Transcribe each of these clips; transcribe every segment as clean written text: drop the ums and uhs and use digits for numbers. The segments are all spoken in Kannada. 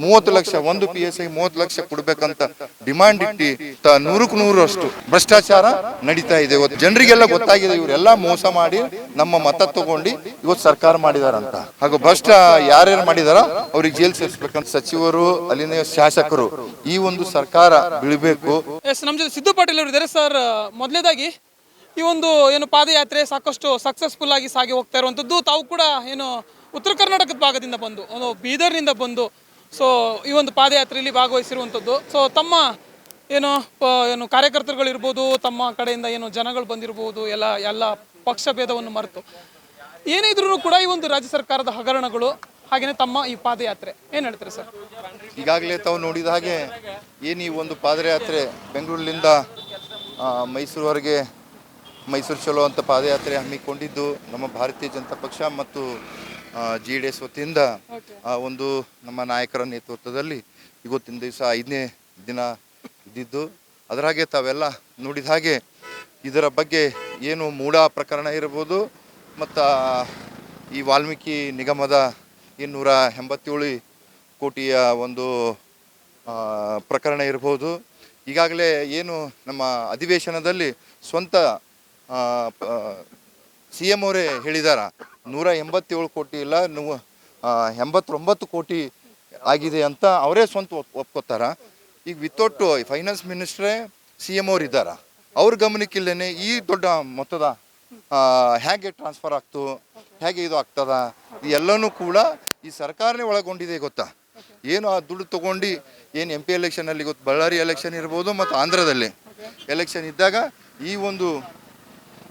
30 ಲಕ್ಷ ಒಂದು PSI 30 ಲಕ್ಷ ಕೊಡ್ಬೇಕಂತ ಡಿಮಾಂಡ್ ಇಟ್ಟು 100% ಭ್ರಷ್ಟಾಚಾರ ನಡೀತಾ ಇದೆ. ಇವತ್ತು ಜನರಿಗೆಲ್ಲ ಗೊತ್ತಾಗಿದೆ, ಇವರೆಲ್ಲ ಮೋಸ ಮಾಡಿ ನಮ್ಮ ಮತ ತಗೊಂಡು ಇವತ್ತು ಸರ್ಕಾರ ಮಾಡಿದಾರಂತ. ಹಾಗೂ ಭ್ರಷ್ಟ ಯಾರ್ಯಾರು ಮಾಡಿದಾರ ಅವ್ರಿಗೆ ಜೈಲ್ ಸೇರಿಸಬೇಕಂತ ಸಚಿವರು, ಅಲ್ಲಿನ ಶಾಸಕರು ಈ ಒಂದು ಸರ್ಕಾರ ಬೀಳಬೇಕು. ನಮ್ಮ ಜೊತೆ ಸಿದ್ದು ಪಾಟೀಲ್ ಅವರು ಇದ್ದಾರೆ. ಸರ್, ಮೊದಲನೇದಾಗಿ ಈ ಒಂದು ಏನು ಪಾದಯಾತ್ರೆ ಸಾಕಷ್ಟು ಸಕ್ಸಸ್ಫುಲ್ ಆಗಿ ಸಾಗಿ ಹೋಗ್ತಾ ಇರುವಂಥದ್ದು. ತಾವು ಕೂಡ ಏನು ಉತ್ತರ ಕರ್ನಾಟಕದ ಭಾಗದಿಂದ ಬಂದು, ಒಂದು ಬೀದರ್ನಿಂದ ಬಂದು ಸೊ ಈ ಒಂದು ಪಾದಯಾತ್ರೆಯಲ್ಲಿ ಭಾಗವಹಿಸಿರುವಂಥದ್ದು. ಸೊ ತಮ್ಮ ಏನು ಕಾರ್ಯಕರ್ತರುಗಳಿರ್ಬೋದು, ತಮ್ಮ ಕಡೆಯಿಂದ ಏನು ಜನಗಳು ಬಂದಿರ್ಬೋದು, ಎಲ್ಲ ಪಕ್ಷ ಭೇದವನ್ನು ಮರೆತು ಏನೇ ಇದ್ರೂ ಕೂಡ ಈ ಒಂದು ರಾಜ್ಯ ಸರ್ಕಾರದ ಹಗರಣಗಳು, ಹಾಗೆಯೇ ತಮ್ಮ ಈ ಪಾದಯಾತ್ರೆ ಏನು ಹೇಳ್ತಾರೆ ಸರ್? ಈಗಾಗಲೇ ತಾವು ನೋಡಿದ ಹಾಗೆ ಏನು ಈ ಒಂದು ಪಾದಯಾತ್ರೆ ಬೆಂಗಳೂರಿನಿಂದ ಮೈಸೂರುವರೆಗೆ, ಮೈಸೂರು ಚಲೋ ಅಂತ ಪಾದಯಾತ್ರೆ ಹಮ್ಮಿಕೊಂಡಿದ್ದು ನಮ್ಮ ಭಾರತೀಯ ಜನತಾ ಪಕ್ಷ ಮತ್ತು JDS ವತಿಯಿಂದ ಒಂದು ನಮ್ಮ ನಾಯಕರ ನೇತೃತ್ವದಲ್ಲಿ ಇವತ್ತಿನ ದಿವಸ 5ನೇ ದಿನ ಇದ್ದಿದ್ದು. ಅದರ ಹಾಗೆ ತಾವೆಲ್ಲ ನೋಡಿದ ಹಾಗೆ ಇದರ ಬಗ್ಗೆ ಏನು ಮೂಢ ಪ್ರಕರಣ ಇರ್ಬೋದು, ಮತ್ತು ಈ ವಾಲ್ಮೀಕಿ ನಿಗಮದ 287 ಕೋಟಿಯ ಒಂದು ಪ್ರಕರಣ ಇರ್ಬೋದು. ಈಗಾಗಲೇ ಏನು ನಮ್ಮ ಅಧಿವೇಶನದಲ್ಲಿ ಸ್ವಂತ CM ಅವರೇ ಹೇಳಿದಾರ 187 ಕೋಟಿ ಇಲ್ಲ 89 ಕೋಟಿ ಆಗಿದೆ ಅಂತ ಅವರೇ ಸ್ವಂತ ಒಪ್ಕೋತಾರ. ಈಗ ವಿತೌಟ್ ಫೈನಾನ್ಸ್ ಮಿನಿಸ್ಟ್ರೇ CM ಅವ್ರು ಇದ್ದಾರ, ಅವ್ರ ಗಮನಕ್ಕಿಲ್ಲೇ ಈ ದೊಡ್ಡ ಮೊತ್ತದ ಹೇಗೆ ಟ್ರಾನ್ಸ್ಫರ್ ಆಗ್ತು, ಹೇಗೆ ಇದು ಆಗ್ತದ, ಎಲ್ಲನೂ ಕೂಡ ಈ ಸರ್ಕಾರನೇ ಒಳಗೊಂಡಿದೆ. ಗೊತ್ತಾ, ಏನು ಆ ದುಡ್ಡು ತೊಗೊಂಡು ಏನು MP ಎಲೆಕ್ಷನಲ್ಲಿ ಗೊತ್ತು, ಬಳ್ಳಾರಿ ಎಲೆಕ್ಷನ್ ಇರ್ಬೋದು ಮತ್ತು ಆಂಧ್ರದಲ್ಲಿ ಎಲೆಕ್ಷನ್ ಇದ್ದಾಗ ಈ ಒಂದು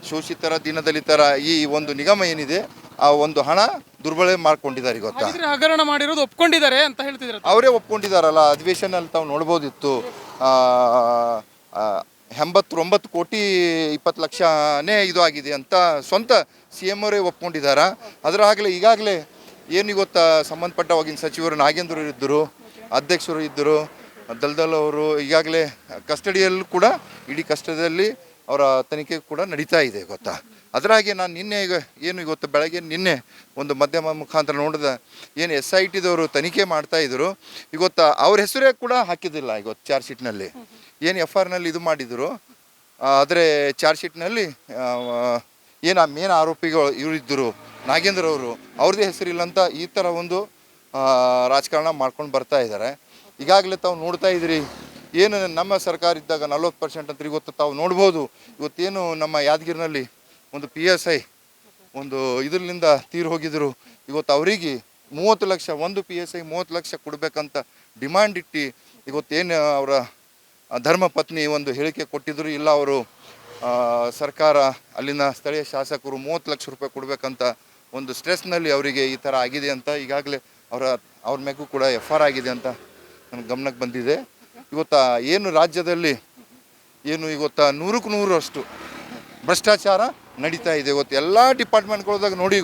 ಶೋಷಿತರ, ದೀನದಲಿತರ ಈ ಒಂದು ನಿಗಮ ಏನಿದೆ ಆ ಒಂದು ಹಣ ದುರ್ಬಳಕೆ ಮಾಡ್ಕೊಂಡಿದ್ದಾರೆ. ಗೊತ್ತಾ, ಹಗರಣ ಮಾಡಿರೋದು ಒಪ್ಕೊಂಡಿದ್ದಾರೆ ಅಂತ ಹೇಳ್ತಿದ್ರು, ಅವರೇ ಒಪ್ಕೊಂಡಿದ್ದಾರಲ್ಲ. ಅಧಿವೇಶನಲ್ಲಿ ತಾವು ನೋಡ್ಬೋದಿತ್ತು, 89 ಕೋಟಿ 20 ಲಕ್ಷನೇ ಇದು ಆಗಿದೆ ಅಂತ ಸ್ವಂತ CM ಅವರೇ ಒಪ್ಕೊಂಡಿದ್ದಾರ. ಅದರ ಆಗಲೇ ಈಗಾಗಲೇ ಏನು ಗೊತ್ತಾ, ಸಂಬಂಧಪಟ್ಟವಾಗಿನ ಸಚಿವರು ನಾಗೇಂದ್ರ ಇದ್ದರು, ಅಧ್ಯಕ್ಷರು ಇದ್ದರು, ದಲ್ದಲ್ ಅವರು ಈಗಾಗಲೇ ಕಸ್ಟಡಿಯಲ್ಲೂ ಕೂಡ, ಇಡೀ ಕಸ್ಟಡಿಯಲ್ಲಿ ಅವರ ತನಿಖೆ ಕೂಡ ನಡೀತಾ ಇದೆ. ಗೊತ್ತಾ, ಅದರಾಗೆ ನಾನು ನಿನ್ನೆ ಏನು ಗೊತ್ತಾ, ಬೆಳಗ್ಗೆ ನಿನ್ನೆ ಒಂದು ಮಾಧ್ಯಮ ಮುಖಾಂತರ ನೋಡಿದ ಏನು SITದವರು ತನಿಖೆ ಮಾಡ್ತಾ ಇದ್ರು. ಇವತ್ತು ಅವ್ರ ಹೆಸರೇ ಕೂಡ ಹಾಕಿದ್ದಿಲ್ಲ ಇವತ್ತು ಚಾರ್ಜ್ ಶೀಟ್ನಲ್ಲಿ. ಏನು FRನಲ್ಲಿ ಇದು ಮಾಡಿದರು, ಆದರೆ ಚಾರ್ಜ್ ಶೀಟ್ನಲ್ಲಿ ಏನು ಆ ಮೇನ್ ಆರೋಪಿಗಳು ಇವರಿದ್ದರು ನಾಗೇಂದ್ರ ಅವರು, ಅವ್ರದ್ದೇ ಹೆಸರಿಲ್ಲಂತ ಈ ಥರ ಒಂದು ರಾಜಕಾರಣ ಮಾಡ್ಕೊಂಡು ಬರ್ತಾ ಇದ್ದಾರೆ. ಈಗಾಗಲೇ ತಾವು ನೋಡ್ತಾ ಇದ್ದೀರಿ, ಏನು ನಮ್ಮ ಸರ್ಕಾರ ಇದ್ದಾಗ 40% ಅಂತ ಇವತ್ತು ತಾವು ನೋಡ್ಬೋದು. ಇವತ್ತೇನು ನಮ್ಮ ಯಾದಗಿರಿನಲ್ಲಿ ಒಂದು PSI ಒಂದು ಇದರಿಂದ ತೀರು ಹೋಗಿದ್ರು, ಇವತ್ತು ಅವರಿಗೆ 30 ಲಕ್ಷ ಒಂದು PSI 30 ಲಕ್ಷ ಕೊಡಬೇಕಂತ ಡಿಮಾಂಡ್ ಇಟ್ಟು ಇವತ್ತೇನು ಅವರ ಧರ್ಮ ಪತ್ನಿ ಒಂದು ಹೇಳಿಕೆ ಕೊಟ್ಟಿದ್ರು. ಇಲ್ಲ, ಅವರು ಸರ್ಕಾರ, ಅಲ್ಲಿನ ಸ್ಥಳೀಯ ಶಾಸಕರು 30 ಲಕ್ಷ ರೂಪಾಯಿ ಕೊಡಬೇಕಂತ ಒಂದು ಸ್ಟ್ರೆಸ್ನಲ್ಲಿ ಅವರಿಗೆ ಈ ಥರ ಆಗಿದೆ ಅಂತ ಈಗಾಗಲೇ ಅವ್ರ ಮೇಗೂ ಕೂಡ FR ಆಗಿದೆ ಅಂತ ನನ್ನ ಗಮನಕ್ಕೆ ಬಂದಿದೆ. ಇವತ್ತು ಏನು ರಾಜ್ಯದಲ್ಲಿ ಏನು ಇವತ್ತು 100% ಭ್ರಷ್ಟಾಚಾರ ನಡೀತಾ ಇದೆ. ಇವತ್ತು ಎಲ್ಲ ಡಿಪಾರ್ಟ್ಮೆಂಟ್ಗಳದಾಗ ನೋಡಿ.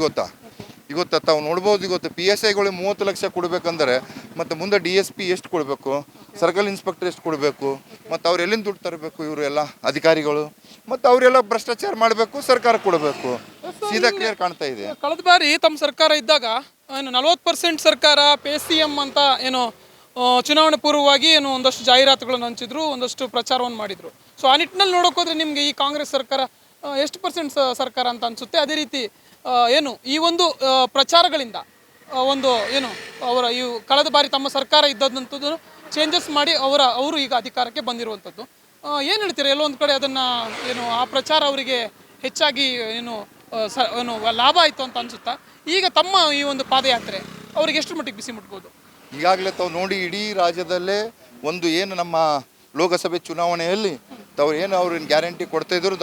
ಇವತ್ತು ತಾವು ನೋಡ್ಬೋದು, ಇವತ್ತು PSIಗಳು 30 ಲಕ್ಷ ಕೊಡಬೇಕಂದ್ರೆ ಮತ್ತು ಮುಂದೆ DSP ಎಷ್ಟು ಕೊಡಬೇಕು, ಸರ್ಕಲ್ ಇನ್ಸ್ಪೆಕ್ಟರ್ ಎಷ್ಟು ಕೊಡಬೇಕು, ಮತ್ತು ಅವ್ರು ಎಲ್ಲಿಂದ ದುಡ್ಡು ತರಬೇಕು, ಇವರು ಎಲ್ಲ ಅಧಿಕಾರಿಗಳು, ಮತ್ತು ಅವರೆಲ್ಲ ಭ್ರಷ್ಟಾಚಾರ ಮಾಡಬೇಕು, ಸರ್ಕಾರ ಕೊಡಬೇಕು. ಸೀದಾ ಕ್ಲಿಯರ್ ಕಾಣ್ತಾ ಇದೆ. ಕಳೆದ ಬಾರಿ ತಮ್ಮ ಸರ್ಕಾರ ಇದ್ದಾಗ 40% ಸರ್ಕಾರ PCM ಅಂತ ಏನು ಚುನಾವಣೆ ಪೂರ್ವವಾಗಿ ಏನು ಒಂದಷ್ಟು ಜಾಹೀರಾತುಗಳನ್ನು ಹಂಚಿದ್ರು, ಒಂದಷ್ಟು ಪ್ರಚಾರವನ್ನು ಮಾಡಿದರು. ಸೊ ಆ ನಿಟ್ಟಿನಲ್ಲಿ ನೋಡೋಕೆ ಹೋದರೆ ನಿಮಗೆ ಈ ಕಾಂಗ್ರೆಸ್ ಸರ್ಕಾರ ಎಷ್ಟು % ಸರ್ಕಾರ ಅಂತ ಅನಿಸುತ್ತೆ? ಅದೇ ರೀತಿ ಏನು ಈ ಒಂದು ಪ್ರಚಾರಗಳಿಂದ ಒಂದು ಏನು ಅವರ ಈ ಕಳೆದ ಬಾರಿ ತಮ್ಮ ಸರ್ಕಾರ ಇದ್ದಂಥದ್ದು ಚೇಂಜಸ್ ಮಾಡಿ ಅವರು ಈಗ ಅಧಿಕಾರಕ್ಕೆ ಬಂದಿರುವಂಥದ್ದು ಏನು ಹೇಳ್ತೀರಾ? ಎಲ್ಲೊಂದು ಕಡೆ ಅದನ್ನು ಏನು ಆ ಪ್ರಚಾರ ಅವರಿಗೆ ಹೆಚ್ಚಾಗಿ ಏನು ಲಾಭ ಆಯಿತು ಅಂತ ಅನಿಸುತ್ತಾ? ಈಗ ತಮ್ಮ ಈ ಒಂದು ಪಾದಯಾತ್ರೆ ಅವ್ರಿಗೆ ಎಷ್ಟು ಮಟ್ಟಿಗೆ ಬಿಸಿ ಮುಟ್ಬೋದು? ಈಗಾಗಲೇ ತಾವು ನೋಡಿ, ಇಡೀ ರಾಜ್ಯದಲ್ಲೇ ಒಂದು ಏನು ನಮ್ಮ ಲೋಕಸಭೆ ಚುನಾವಣೆಯಲ್ಲಿ ತಾವು ಏನು ಅವ್ರನ್ನ ಗ್ಯಾರಂಟಿ ಕೊಡ್ತಾಯಿದ್ರು,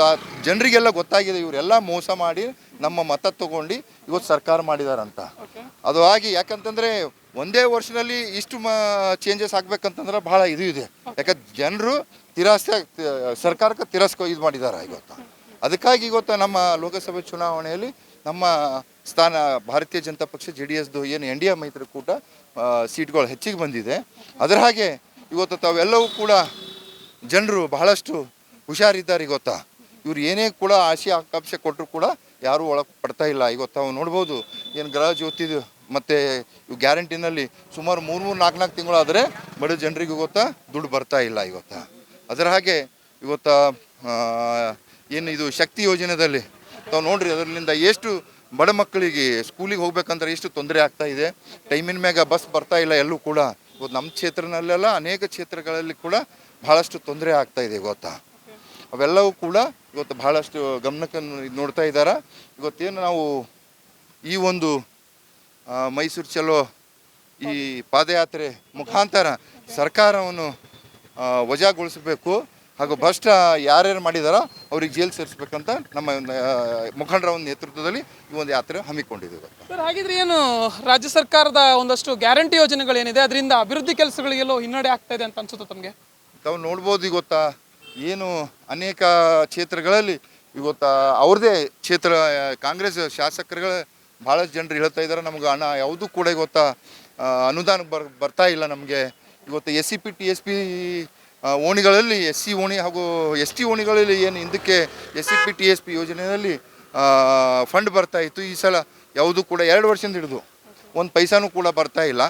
ಜನರಿಗೆಲ್ಲ ಗೊತ್ತಾಗಿದೆ ಇವರೆಲ್ಲ ಮೋಸ ಮಾಡಿ ನಮ್ಮ ಮತ ತಗೊಂಡು ಇವತ್ತು ಸರ್ಕಾರ ಮಾಡಿದಾರಂತ. ಅದು ಆಗಿ ಯಾಕಂತಂದರೆ ಒಂದೇ ವರ್ಷದಲ್ಲಿ ಇಷ್ಟು ಚೇಂಜಸ್ ಆಗಬೇಕಂತಂದ್ರೆ ಭಾಳ ಇದು ಇದೆ. ಯಾಕಂದ್ರೆ ಜನರು ಸರ್ಕಾರಕ್ಕೆ ಇದು ಮಾಡಿದ್ದಾರೆ ಇವತ್ತು. ಅದಕ್ಕಾಗಿ ಇವತ್ತು ನಮ್ಮ ಲೋಕಸಭೆ ಚುನಾವಣೆಯಲ್ಲಿ ನಮ್ಮ ಸ್ಥಾನ ಭಾರತೀಯ ಜನತಾ ಪಕ್ಷ JDSದು ಏನು NDA ಮೈತ್ರಿಕೂಟ ಸೀಟ್ಗಳು ಹೆಚ್ಚಿಗೆ ಬಂದಿದೆ. ಅದರ ಹಾಗೆ ಇವತ್ತು ತಾವೆಲ್ಲವೂ ಕೂಡ ಜನರು ಬಹಳಷ್ಟು ಹುಷಾರಿದ್ದಾರೆ. ಇವತ್ತು ಇವ್ರು ಏನೇ ಕೂಡ ಆಸೆ ಆಕಾಂಕ್ಷೆ ಕೊಟ್ಟರು ಕೂಡ ಯಾರೂ ಒಳಗೆ ಪಡ್ತಾ ಇಲ್ಲ. ಇವತ್ತು ನಾವು ನೋಡ್ಬೋದು, ಏನು ಗೃಹ ಜ್ಯೋತಿದು ಮತ್ತು ಇವು ಗ್ಯಾರಂಟಿನಲ್ಲಿ ಸುಮಾರು 3-4 ತಿಂಗಳಾದರೆ ಬಡ ಜನರಿಗೆ ಗೊತ್ತಾ ದುಡ್ಡು ಬರ್ತಾ ಇಲ್ಲ ಇವತ್ತು. ಅದರ ಹಾಗೆ ಇವತ್ತು ಏನು ಇದು ಶಕ್ತಿ ಯೋಜನೆಯಲ್ಲಿ ತಾವು ನೋಡ್ರಿ, ಅದರಿಂದ ಎಷ್ಟು ಬಡ ಮಕ್ಕಳಿಗೆ ಸ್ಕೂಲಿಗೆ ಹೋಗ್ಬೇಕಂದ್ರೆ ಎಷ್ಟು ತೊಂದರೆ ಆಗ್ತಾ ಇದೆ. ಟೈಮಿನ ಮ್ಯಾಗ ಬಸ್ ಬರ್ತಾ ಇಲ್ಲ ಎಲ್ಲೂ ಕೂಡ. ಇವತ್ತು ನಮ್ಮ ಕ್ಷೇತ್ರನಲ್ಲೆಲ್ಲ ಅನೇಕ ಕ್ಷೇತ್ರಗಳಲ್ಲಿ ಕೂಡ ಭಾಳಷ್ಟು ತೊಂದರೆ ಆಗ್ತಾ ಇದೆ ಗೊತ್ತಾ. ಅವೆಲ್ಲವೂ ಕೂಡ ಇವತ್ತು ಭಾಳಷ್ಟು ಗಮನಕ್ಕೆ ನೋಡ್ತಾ ಇದ್ದಾರೆ. ಇವತ್ತೇನು ನಾವು ಈ ಒಂದು ಮೈಸೂರು ಚಲೋ ಈ ಪಾದಯಾತ್ರೆ ಮುಖಾಂತರ ಸರ್ಕಾರವನ್ನು ವಜಾಗೊಳಿಸಬೇಕು ಹಾಗೂ ಭ್ರಷ್ಟ ಯಾರ್ಯಾರು ಮಾಡಿದಾರೋ ಅವ್ರಿಗೆ ಜೈಲು ಸೇರಿಸ್ಬೇಕಂತ ನಮ್ಮ ಮುಖಂಡರ ಒಂದು ನೇತೃತ್ವದಲ್ಲಿ ಈ ಒಂದು ಯಾತ್ರೆ ಹಮ್ಮಿಕೊಂಡಿದ್ದೀವಿ. ಸರ್, ಹಾಗಿದ್ರೆ ಏನು ರಾಜ್ಯ ಸರ್ಕಾರದ ಒಂದಷ್ಟು ಗ್ಯಾರಂಟಿ ಯೋಜನೆಗಳೇನಿದೆ ಅದರಿಂದ ಅಭಿವೃದ್ಧಿ ಕೆಲಸಗಳಿಗೆಲ್ಲೋ ಹಿನ್ನಡೆ ಆಗ್ತಾ ಇದೆ ಅಂತ ಅನ್ಸುತ್ತೆ ತಮಗೆ? ತಾವು ನೋಡ್ಬೋದು ಗೊತ್ತಾ, ಏನು ಅನೇಕ ಕ್ಷೇತ್ರಗಳಲ್ಲಿ ಇವತ್ತು ಅವ್ರದ್ದೇ ಕ್ಷೇತ್ರ ಕಾಂಗ್ರೆಸ್ ಶಾಸಕರುಗಳ ಭಾಳಷ್ಟು ಜನರು ಹೇಳ್ತಾ ಇದ್ದಾರೆ, ನಮ್ಗೆ ಹಣ ಯಾವುದೂ ಕೂಡ ಇವತ್ತು ಅನುದಾನ ಬರ್ತಾ ಇಲ್ಲ ನಮಗೆ. ಇವತ್ತು SCP TSP ಓಣಿಗಳಲ್ಲಿ SC ಓಣಿ ಹಾಗೂ ST ಓಣಿಗಳಲ್ಲಿ ಏನು ಹಿಂದಕ್ಕೆ SCP TSP ಯೋಜನೆಯಲ್ಲಿ ಫಂಡ್ ಬರ್ತಾ ಇತ್ತು. ಈ ಸಲ ಯಾವುದೂ ಕೂಡ 2 ವರ್ಷದಿಂದ ಹಿಡಿದು ಒಂದು ಪೈಸಾನೂ ಕೂಡ ಬರ್ತಾ ಇಲ್ಲ.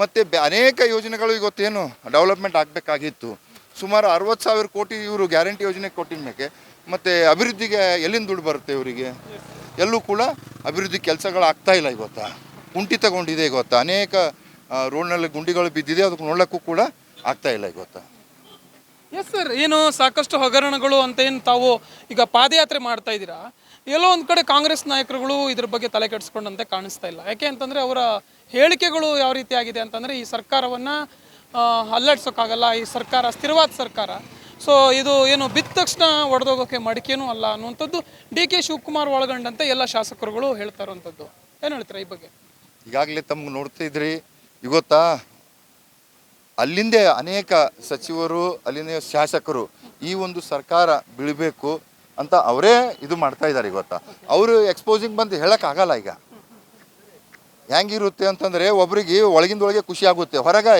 ಮತ್ತು ಅನೇಕ ಯೋಜನೆಗಳು ಇವತ್ತೇನು ಡೆವಲಪ್ಮೆಂಟ್ ಆಗಬೇಕಾಗಿತ್ತು. ಸುಮಾರು 60,000 ಕೋಟಿ ಇವರು ಗ್ಯಾರಂಟಿ ಯೋಜನೆ ಕೊಟ್ಟಿನ ಮೇಲೆ ಮತ್ತು ಅಭಿವೃದ್ಧಿಗೆ ಎಲ್ಲಿಂದ ದುಡ್ಡು ಬರುತ್ತೆ ಇವರಿಗೆ? ಎಲ್ಲೂ ಕೂಡ ಅಭಿವೃದ್ಧಿ ಕೆಲಸಗಳು ಆಗ್ತಾ ಇಲ್ಲ. ಇವತ್ತು ಕುಂಠಿತಗೊಂಡಿದೆ. ಇವತ್ತು ಅನೇಕ ರೋಡ್ನಲ್ಲಿ ಗುಂಡಿಗಳು ಬಿದ್ದಿದೆ, ಅದಕ್ಕೆ ನೋಡೋಕ್ಕೂ ಕೂಡ ಆಗ್ತಾ ಇಲ್ಲ ಇವತ್ತು. ಎಸ್ ಸರ್, ಏನು ಸಾಕಷ್ಟು ಹಗರಣಗಳು ಅಂತ ಏನು ತಾವು ಈಗ ಪಾದಯಾತ್ರೆ ಮಾಡ್ತಾ ಇದ್ದೀರಾ, ಎಲ್ಲೋ ಒಂದು ಕಡೆ ಕಾಂಗ್ರೆಸ್ ನಾಯಕರುಗಳು ಇದ್ರ ಬಗ್ಗೆ ತಲೆ ಕೆಡಿಸ್ಕೊಂಡಂತೆ ಕಾಣಿಸ್ತಾ ಇಲ್ಲ. ಯಾಕೆ ಅಂತಂದರೆ ಅವರ ಹೇಳಿಕೆಗಳು ಯಾವ ರೀತಿ ಆಗಿದೆ ಅಂತಂದರೆ ಈ ಸರ್ಕಾರವನ್ನು ಅಲ್ಲಾಡ್ಸೋಕ್ಕಾಗಲ್ಲ, ಈ ಸರ್ಕಾರ ಸ್ಥಿರವಾದ ಸರ್ಕಾರ, ಸೊ ಇದು ಏನು ಬಿದ್ದ ತಕ್ಷಣ ಒಡೆದೋಗೋಕ್ಕೆ ಮಡಿಕೆನೂ ಅಲ್ಲ ಅನ್ನುವಂಥದ್ದು DK ಶಿವಕುಮಾರ್ ಒಳಗೊಂಡಂತೆ ಎಲ್ಲ ಶಾಸಕರುಗಳು ಹೇಳ್ತಾ ಇರುವಂಥದ್ದು. ಏನು ಹೇಳ್ತೀರಾ ಈ ಬಗ್ಗೆ? ಈಗಾಗಲೇ ತಮ್ಗೆ ನೋಡ್ತಾ ಇದ್ರಿ, ಇವತ್ತಾ ಅಲ್ಲಿಂದೇ ಅನೇಕ ಸಚಿವರು, ಅಲ್ಲಿನ ಶಾಸಕರು ಈ ಒಂದು ಸರ್ಕಾರ ಬೀಳಬೇಕು ಅಂತ ಅವರೇ ಇದು ಮಾಡ್ತಾ ಇದ್ದಾರೆ. ಇವತ್ತು ಅವರು ಎಕ್ಸ್ಪೋಸಿಂಗ್ ಬಂದು ಹೇಳೋಕ್ಕಾಗಲ್ಲ. ಈಗ ಹೆಂಗಿರುತ್ತೆ ಅಂತಂದರೆ ಒಬ್ರಿಗೆ ಒಳಗಿಂದೊಳಗೆ ಖುಷಿ ಆಗುತ್ತೆ, ಹೊರಗೆ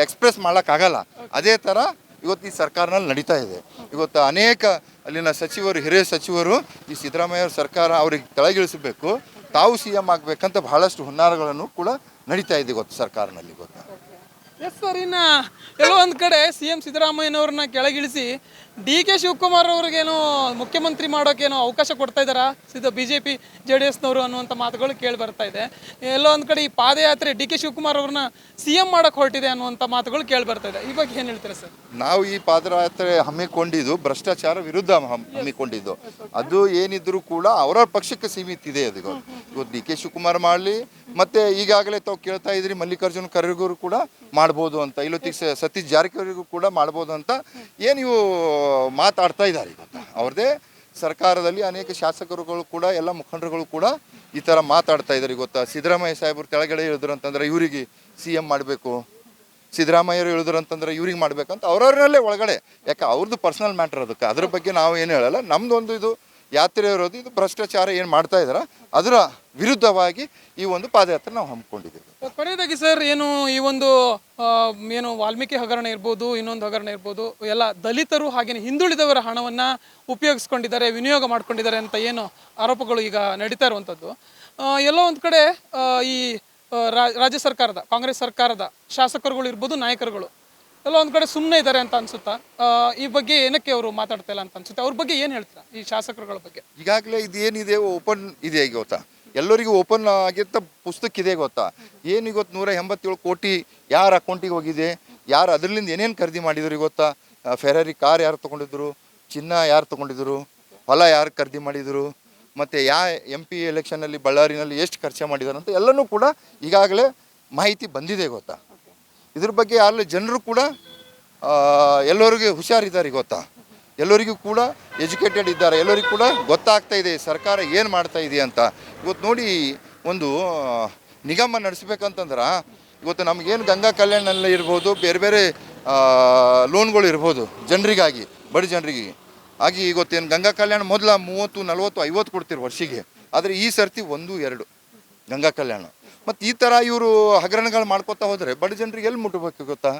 ಎಕ್ಸ್ಪ್ರೆಸ್ ಮಾಡೋಕ್ಕಾಗಲ್ಲ. ಅದೇ ಥರ ಇವತ್ತು ಈ ಸರ್ಕಾರನಲ್ಲಿ ನಡೀತಾ ಇದೆ. ಇವತ್ತು ಅನೇಕ ಅಲ್ಲಿನ ಸಚಿವರು, ಹಿರಿಯ ಸಚಿವರು ಈ ಸಿದ್ದರಾಮಯ್ಯ ಸರ್ಕಾರ ಅವ್ರಿಗೆ ಕೆಳಗಿಳಿಸಬೇಕು, ತಾವು CM ಆಗಬೇಕಂತ ಬಹಳಷ್ಟು ಹುನ್ನಾರಗಳನ್ನು ಕೂಡ ನಡೀತಾ ಇದೆ ಇವತ್ತು ಸರ್ಕಾರನಲ್ಲಿ. ಗೊತ್ತಾ? ಎಸ್ ಸರ್, ಇನ್ನು ಎಲ್ಲೋ ಒಂದು ಕಡೆ CM ಸಿದ್ದರಾಮಯ್ಯನವ್ರನ್ನ ಕೆಳಗಿಳಿಸಿ DK ಶಿವಕುಮಾರ್ ಅವ್ರಿಗೇನೋ ಮುಖ್ಯಮಂತ್ರಿ ಮಾಡೋಕ್ಕೇನೋ ಅವಕಾಶ ಕೊಡ್ತಾ ಇದ್ದಾರಾ BJP JDSನವರು ಅನ್ನುವಂಥ ಮಾತುಗಳು ಕೇಳಿ ಬರ್ತಾ ಇದೆ. ಎಲ್ಲೋ ಒಂದು ಕಡೆ ಈ ಪಾದಯಾತ್ರೆ DK ಶಿವಕುಮಾರ್ ಅವ್ರನ್ನ CM ಮಾಡೋಕ್ಕೆ ಹೊರಟಿದೆ ಅನ್ನುವಂಥ ಮಾತುಗಳು ಕೇಳಿ ಬರ್ತಾ ಇದೆ. ಈ ಬಗ್ಗೆ ಏನು ಹೇಳ್ತೀರಾ ಸರ್? ನಾವು ಈ ಪಾದಯಾತ್ರೆ ಹಮ್ಮಿಕೊಂಡಿದ್ದು ಭ್ರಷ್ಟಾಚಾರ ವಿರುದ್ಧ ಹಮ್ಮಿಕೊಂಡಿದ್ದು. ಅದು ಏನಿದ್ರು ಕೂಡ ಅವರ ಪಕ್ಷಕ್ಕೆ ಸೀಮಿತ ಇದೆ. ಅದು ಇವತ್ತು DK ಶಿವಕುಮಾರ್ ಮಾಡಲಿ, ಮತ್ತು ಈಗಾಗಲೇ ತಾವು ಕೇಳ್ತಾ ಇದ್ರಿ ಮಲ್ಲಿಕಾರ್ಜುನ ಖರ್ಗೆಗೂ ಕೂಡ ಮಾಡ್ಬೋದು ಅಂತ, ಇಲ್ಲೊತ್ತಿಗೆ ಸತೀಶ್ ಜಾರಕಿಹೊಳಿಗೂ ಕೂಡ ಮಾಡ್ಬೋದು ಅಂತ ಏನು ಇವು ಮಾತಾಡ್ತಾ ಇದ್ದಾರೆ. ಇವತ್ತು ಅವ್ರದ್ದೇ ಸರ್ಕಾರದಲ್ಲಿ ಅನೇಕ ಶಾಸಕರುಗಳು ಕೂಡ ಎಲ್ಲ ಮುಖಂಡರುಗಳು ಕೂಡ ಈ ಥರ ಮಾತಾಡ್ತಾ ಇದ್ದಾರೆ. ಗೊತ್ತಾ, ಸಿದ್ದರಾಮಯ್ಯ ಸಾಹೇಬರು ಕೆಳಗಡೆ ಹೇಳಿದ್ರು ಅಂತಂದ್ರೆ ಇವರಿಗೆ CM ಮಾಡಬೇಕು, ಸಿದ್ದರಾಮಯ್ಯರು ಹೇಳಿದ್ರು ಅಂತಂದ್ರೆ ಇವ್ರಿಗೆ ಮಾಡ್ಬೇಕಂತ ಅವ್ರವ್ರನ್ನಲ್ಲೇ ಒಳಗಡೆ, ಯಾಕೆ ಅವ್ರದ್ದು ಪರ್ಸನಲ್ ಮ್ಯಾಟ್ರ್ ಅದಕ್ಕೆ, ಅದ್ರ ಬಗ್ಗೆ ನಾವು ಏನು ಹೇಳಲ್ಲ. ನಮ್ದು ಒಂದು ಇದು ಯಾತ್ರೆ ಇರೋದು, ಇದು ಭ್ರಷ್ಟಾಚಾರ ಏನು ಮಾಡ್ತಾ ಇದ್ದಾರೆ ಅದರ ವಿರುದ್ಧವಾಗಿ ಈ ಒಂದು ಪಾದಯಾತ್ರೆ ನಾವು ಹಮ್ಮಿಕೊಂಡಿದ್ದೀವಿ. ಕೊನೆಯದಾಗಿ ಸರ್, ಏನು ಈ ಒಂದು ಏನು ವಾಲ್ಮೀಕಿ ಹಗರಣ ಇರ್ಬೋದು, ಇನ್ನೊಂದು ಹಗರಣ ಇರ್ಬೋದು, ಎಲ್ಲ ದಲಿತರು ಹಾಗೆಯೇ ಹಿಂದುಳಿದವರ ಹಣವನ್ನು ಉಪಯೋಗಿಸ್ಕೊಂಡಿದ್ದಾರೆ, ವಿನಿಯೋಗ ಮಾಡ್ಕೊಂಡಿದ್ದಾರೆ ಅಂತ ಏನು ಆರೋಪಗಳು ಈಗ ನಡೀತಾ ಇರುವಂಥದ್ದು, ಎಲ್ಲೋ ಒಂದು ಕಡೆ ಈ ರಾಜ್ಯ ಸರ್ಕಾರದ ಕಾಂಗ್ರೆಸ್ ಸರ್ಕಾರದ ಶಾಸಕರುಗಳು ಇರ್ಬೋದು, ನಾಯಕರುಗಳು ಎಲ್ಲ ಒಂದು ಕಡೆ ಸುಮ್ಮನೆ ಇದ್ದಾರೆ ಅಂತ ಅನ್ಸುತ್ತಾ? ಈ ಬಗ್ಗೆ ಏನಕ್ಕೆ ಅವರು ಮಾತಾಡ್ತಾ ಇಲ್ಲ ಅಂತ ಅನ್ಸುತ್ತೆ? ಅವ್ರ ಬಗ್ಗೆ ಏನು ಹೇಳ್ತೀರಾ ಈ ಶಾಸಕರುಗಳ ಬಗ್ಗೆ? ಈಗಾಗಲೇ ಇದು ಏನಿದೆ ಓಪನ್ ಇದೆ ಈಗ ಗೊತ್ತಾ, ಎಲ್ಲರಿಗೂ ಓಪನ್ ಆಗಿರ್ತ ಪುಸ್ತಕ ಇದೆ ಗೊತ್ತಾ. ಏನು ಇವತ್ತು 187 ಕೋಟಿ ಯಾರ ಅಕೌಂಟಿಗೆ ಹೋಗಿದೆ, ಯಾರು ಅದರಿಂದ ಏನೇನು ಖರೀದಿ ಮಾಡಿದ್ರು ಗೊತ್ತಾ? ಫೆರಾರಿ ಕಾರ್ ಯಾರು ತೊಗೊಂಡಿದ್ರು, ಚಿನ್ನ ಯಾರು ತೊಗೊಂಡಿದ್ರು, ಹೊಲ ಯಾರು ಖರೀದಿ ಮಾಡಿದರು, ಮತ್ತು MP ಎಲೆಕ್ಷನಲ್ಲಿ ಬಳ್ಳಾರಿನಲ್ಲಿ ಎಷ್ಟು ಖರ್ಚು ಮಾಡಿದ್ದಾರೆ ಅಂತ ಎಲ್ಲನೂ ಕೂಡ ಈಗಾಗಲೇ ಮಾಹಿತಿ ಬಂದಿದೆ ಗೊತ್ತಾ. ಇದ್ರ ಬಗ್ಗೆ ಅಲ್ಲಿ ಜನರು ಕೂಡ ಎಲ್ಲರಿಗೂ ಹುಷಾರಿದ್ದಾರೆ ಗೊತ್ತಾ, ಎಲ್ಲರಿಗೂ ಕೂಡ ಎಜುಕೇಟೆಡ್ ಇದ್ದಾರೆ, ಎಲ್ಲರಿಗೂ ಕೂಡ ಗೊತ್ತಾಗ್ತಾ ಇದೆ ಸರ್ಕಾರ ಏನು ಮಾಡ್ತಾ ಇದೆ ಅಂತ. ಇವತ್ತು ನೋಡಿ, ಒಂದು ನಿಗಮ ನಡೆಸ್ಬೇಕಂತಂದ್ರೆ ಇವತ್ತು ನಮಗೇನು ಗಂಗಾ ಕಲ್ಯಾಣಲ್ಲಿ ಇರ್ಬೋದು, ಬೇರೆ ಬೇರೆ ಲೋನ್ಗಳು ಇರ್ಬೋದು ಜನರಿಗಾಗಿ, ಬಡ ಜನರಿಗೆ ಆಗಿ. ಇವತ್ತೇನು ಗಂಗಾ ಕಲ್ಯಾಣ ಮೊದಲ 30, 40, 50 ಕೊಡ್ತೀರಿ ವರ್ಷಿಗೆ, ಆದರೆ ಈ ಸರ್ತಿ 1, 2 ಗಂಗಾ ಕಲ್ಯಾಣ. ಮತ್ತು ಈ ಥರ ಇವರು ಹಗರಣಗಳು ಮಾಡ್ಕೋತಾ ಹೋದರೆ ಬಡ ಜನರಿಗೆ ಎಲ್ಲಿ ಮುಟ್ಟಬೇಕು ಗೊತ್ತಾ.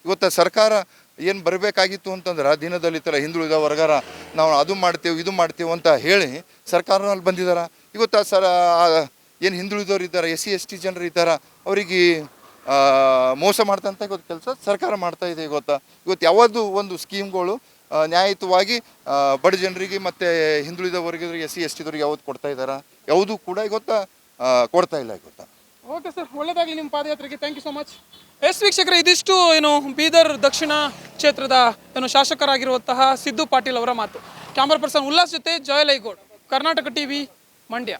ಇವತ್ತು ಸರ್ಕಾರ ಏನು ಬರಬೇಕಾಗಿತ್ತು ಅಂತಂದ್ರೆ ದೀನದಲಿತರ ಹಿಂದುಳಿದ ವರ್ಗರ ನಾವು ಅದು ಮಾಡ್ತೇವೆ ಇದು ಮಾಡ್ತೇವೆ ಅಂತ ಹೇಳಿ ಸರ್ಕಾರದಲ್ಲಿ ಬಂದಿದ್ದಾರೆ. ಇವತ್ತು ಏನು ಹಿಂದುಳಿದವರು ಇದ್ದಾರೆ, SC ST ಜನರು ಇದ್ದಾರೆ, ಅವರಿಗೆ ಮೋಸ ಮಾಡ್ತಂತ ಇವತ್ತು ಕೆಲಸ ಸರ್ಕಾರ ಮಾಡ್ತಾ ಇದೆ. ಇವತ್ತು ಯಾವುದು ಒಂದು ಸ್ಕೀಮ್ಗಳು ನ್ಯಾಯಯುತವಾಗಿ ಬಡ ಜನರಿಗೆ ಮತ್ತು ಹಿಂದುಳಿದ ವರ್ಗದವರಿಗೆ SC ST ದವರಿಗೆ ಯಾವುದು ಕೊಡ್ತಾ ಇದ್ದಾರೆ, ಯಾವುದೂ ಕೂಡ ಕೊಡ್ತಾ ಇಲ್ಲ. ಓಕೆ ಸರ್, ಒಳ್ಳೆಯದಾಗಲಿ ನಿಮ್ಮ ಪಾದಯಾತ್ರೆಗೆ. Thank you so much. ವೀಕ್ಷಕರೇ, ಇದಿಷ್ಟು ಬೀದರ್ ದಕ್ಷಿಣ ಕ್ಷೇತ್ರದ ಶಾಸಕರಾಗಿರುವಂತಹ ಸಿದ್ದು ಪಾಟೀಲ್ ಅವರ ಮಾತು. ಕ್ಯಾಮ್ರಾ ಪರ್ಸನ್ ಉಲ್ಲಾಸ್ ಜೊತೆ ಜಯಲೈಗೌಡ್, ಕರ್ನಾಟಕ TV, ಮಂಡ್ಯ.